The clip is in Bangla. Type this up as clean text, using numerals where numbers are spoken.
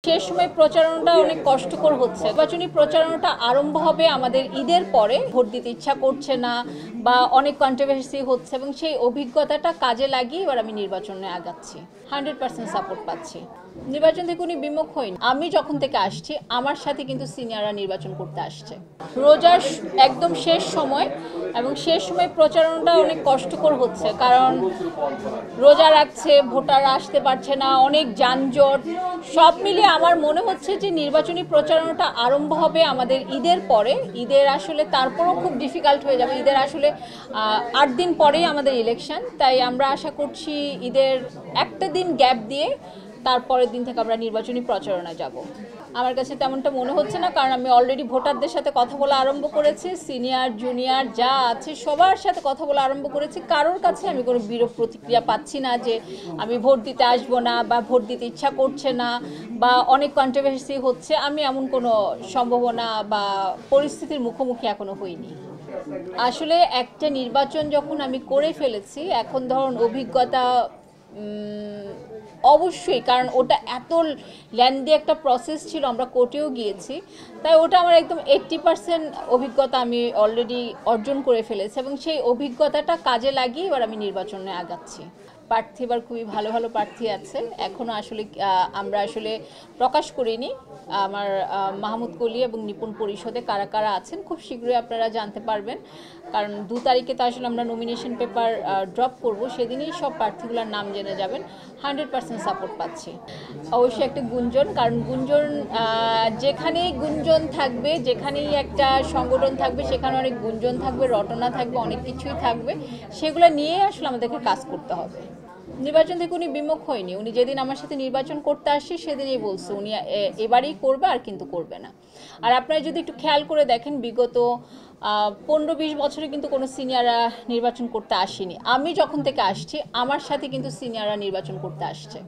শেষ সময় প্রচারণাটা অনেক কষ্টকর হচ্ছে। নির্বাচনী প্রচারণাটা আরম্ভ হবে আমাদের ঈদের পরে। ভোট দিতে ইচ্ছা করছে না বা অনেক কন্ট্রোভার্সি হচ্ছে এবং সেই অভিজ্ঞতাটা কাজে লাগিয়ে এবার আমি নির্বাচনে আগাচ্ছি। 100% সাপোর্ট পাচ্ছি। নির্বাচন থেকে উনি বিমুখ হয়নি। আমি যখন থেকে আসছি আমার সাথে কিন্তু সিনিয়ররা নির্বাচন করতে আসছে। রোজার একদম শেষ সময় এবং শেষ সময় প্রচারণাটা অনেক কষ্টকর হচ্ছে, কারণ রোজা রাখছে, ভোটাররা আসতে পারছে না, অনেক যানজট, সব মিলিয়ে আমার মনে হচ্ছে যে নির্বাচনী প্রচারণাটা আরম্ভ হবে আমাদের ঈদের পরে। ঈদের আসলে তারপরও খুব ডিফিকাল্ট হয়ে যাবে। ঈদের আসলে 8 দিন পরেই আমাদের ইলেকশন, তাই আমরা আশা করছি ঈদের একটা দিন গ্যাপ দিয়ে তারপরের দিন থেকে আমরা নির্বাচনী প্রচারণা যাব। আমার কাছে তেমনটা মনে হচ্ছে না, কারণ আমি অলরেডি ভোটারদের সাথে কথা বলা আরম্ভ করেছি। সিনিয়র জুনিয়র যা আছে সবার সাথে কথা বলা আরম্ভ করেছি। কারোর কাছে আমি কোনো বিরূপ প্রতিক্রিয়া পাচ্ছি না যে আমি ভোট দিতে আসবো না বা ভোট দিতে ইচ্ছা করছে না বা অনেক কন্ট্রোভার্সি হচ্ছে। আমি এমন কোনো সম্ভাবনা বা পরিস্থিতির মুখোমুখি এখনো হইনি। আসলে একটা নির্বাচন যখন আমি করে ফেলেছি, এখন ধরুন অভিজ্ঞতা অবশ্যই, কারণ ওটা এত ল্যান্দি একটা প্রসেস ছিল, আমরা কোর্টেও গিয়েছি, তাই ওটা আমার একদম 80% অভিজ্ঞতা আমি অলরেডি অর্জন করে ফেলেছি এবং সেই অভিজ্ঞতাটা কাজে লাগিয়ে এবার আমি নির্বাচনে আগাচ্ছি। প্রার্থী এবার খুবই ভালো ভালো প্রার্থী আছে, এখনও আসলে আমরা আসলে প্রকাশ করিনি আমার মাহমুদ কলি এবং নিপুণ পরিষদে কারা কারা আছেন। খুব শীঘ্রই আপনারা জানতে পারবেন, কারণ 2 তারিখে তো আসলে আমরা নমিনেশন পেপার ড্রপ করব, সেদিনই সব প্রার্থীগুলোর নাম জেনে যাবেন। 100% সাপোর্ট পাচ্ছি। অবশ্যই একটা গুঞ্জন, কারণ গুঞ্জন যেখানেই গুঞ্জন থাকবে, যেখানেই একটা সংগঠন থাকবে সেখানে অনেক গুঞ্জন থাকবে, রটনা থাকবে, অনেক কিছুই থাকবে, সেগুলো নিয়ে আসলে আমাদেরকে কাজ করতে হবে। নির্বাচন থেকে উনি বিমুখ হয়নি। উনি যেদিন আমার সাথে নির্বাচন করতে আসছে সেদিনই বলছে উনি এবারেই করবে, আর কিন্তু করবে না। আর আপনারা যদি একটু খেয়াল করে দেখেন, বিগত 15-20 বছরে কিন্তু কোনো সিনিয়ররা নির্বাচন করতে আসেনি। আমি যখন থেকে আসছি আমার সাথে কিন্তু সিনিয়ররা নির্বাচন করতে আসছে।